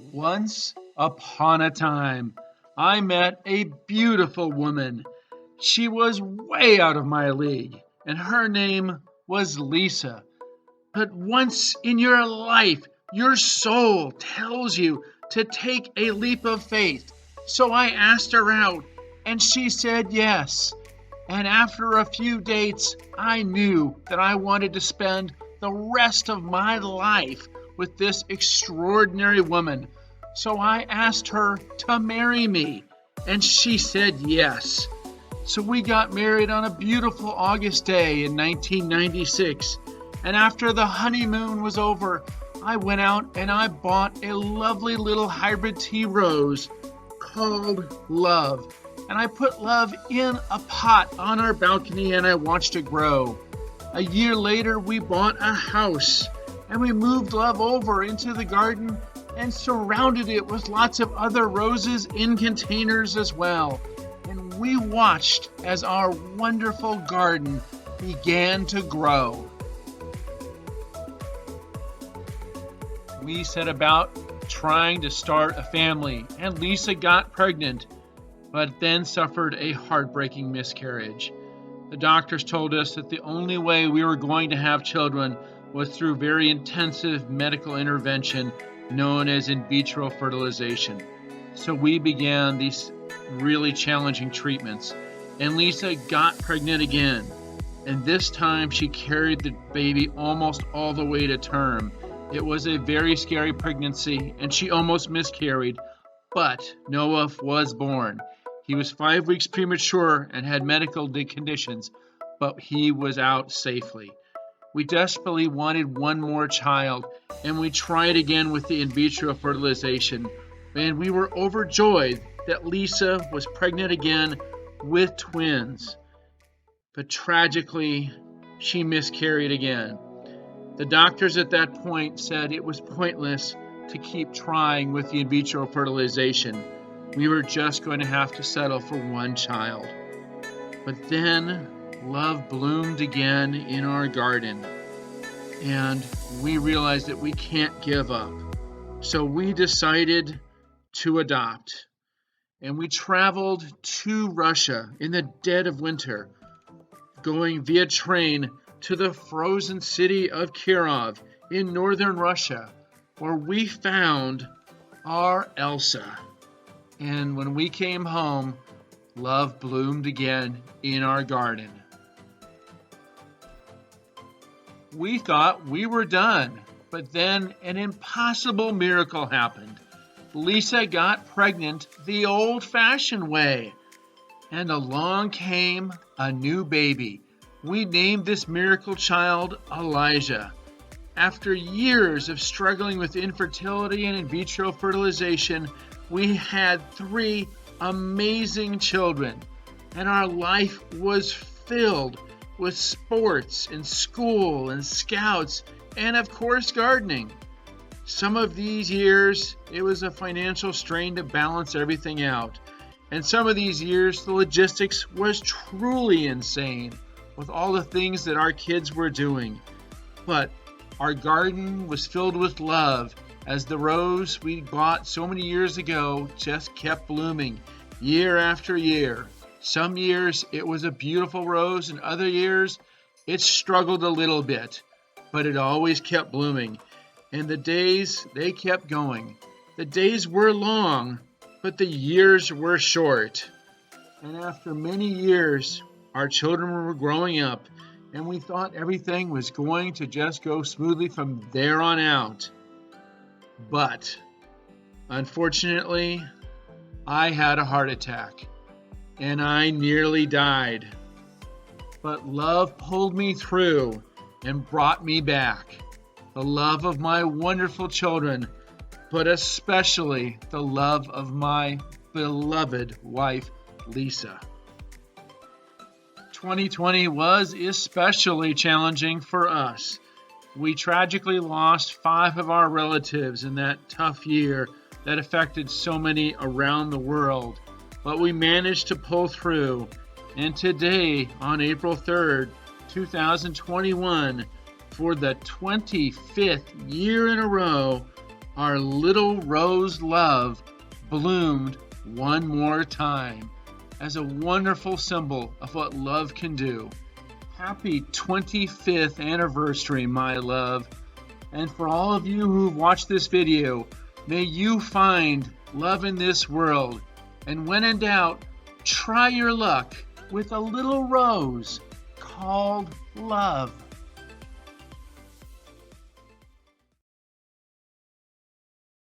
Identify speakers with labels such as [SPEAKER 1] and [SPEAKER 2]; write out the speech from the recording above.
[SPEAKER 1] Once upon a time, I met a beautiful woman. She was way out of my league, and her name was Lisa. But once in your life, your soul tells you to take a leap of faith. So I asked her out, and she said yes. And after a few dates, I knew that I wanted to spend the rest of my life with this extraordinary woman. So I asked her to marry me, and she said yes. So we got married on a beautiful August day in 1996. And after the honeymoon was over, I went out and I bought a lovely little hybrid tea rose called Love. And I put Love in a pot on our balcony and I watched it grow. A year later, we bought a house and we moved Love over into the garden and surrounded it with lots of other roses in containers as well. And we watched as our wonderful garden began to grow. We set about trying to start a family, and Lisa got pregnant, but then suffered a heartbreaking miscarriage. The doctors told us that the only way we were going to have children was through very intensive medical intervention known as in vitro fertilization. So we began these really challenging treatments, and Lisa got pregnant again. And this time she carried the baby almost all the way to term. It was a very scary pregnancy, and she almost miscarried, but Noah was born. He was 5 weeks premature and had medical conditions, but he was out safely. We desperately wanted one more child, and we tried again with the in vitro fertilization, and we were overjoyed that Lisa was pregnant again with twins. But tragically, she miscarried again. The doctors at that point said it was pointless to keep trying with the in vitro fertilization. We were just going to have to settle for one child. But then Love bloomed again in our garden, and we realized that we can't give up. So we decided to adopt. And we traveled to Russia in the dead of winter, going via train to the frozen city of Kirov in northern Russia, where we found our Elsa. And when we came home, Love bloomed again in our garden. We thought we were done, but then an impossible miracle happened. Lisa got pregnant the old-fashioned way, and along came a new baby. We named this miracle child Elijah. After years of struggling with infertility and in vitro fertilization, we had 3 amazing children, and our life was filled with sports and school and scouts and, of course, gardening. Some of these years, it was a financial strain to balance everything out. And some of these years, the logistics was truly insane with all the things that our kids were doing. But our garden was filled with love as the rose we bought so many years ago just kept blooming year after year. Some years it was a beautiful rose, and other years it struggled a little bit, but it always kept blooming. And the days, they kept going. The days were long, but the years were short. And after many years, our children were growing up, and we thought everything was going to just go smoothly from there on out. But, unfortunately, I had a heart attack, and I nearly died. But love pulled me through and brought me back. The love of my wonderful children, but especially the love of my beloved wife, Lisa. 2020 was especially challenging for us. We tragically lost 5 of our relatives in that tough year that affected so many around the world. But we managed to pull through. And today, on April 3rd, 2021, for the 25th year in a row, our little rose love bloomed one more time as a wonderful symbol of what love can do. Happy 25th anniversary, my love. And for all of you who've watched this video, may you find love in this world. And when in doubt, try your luck with a little rose called love.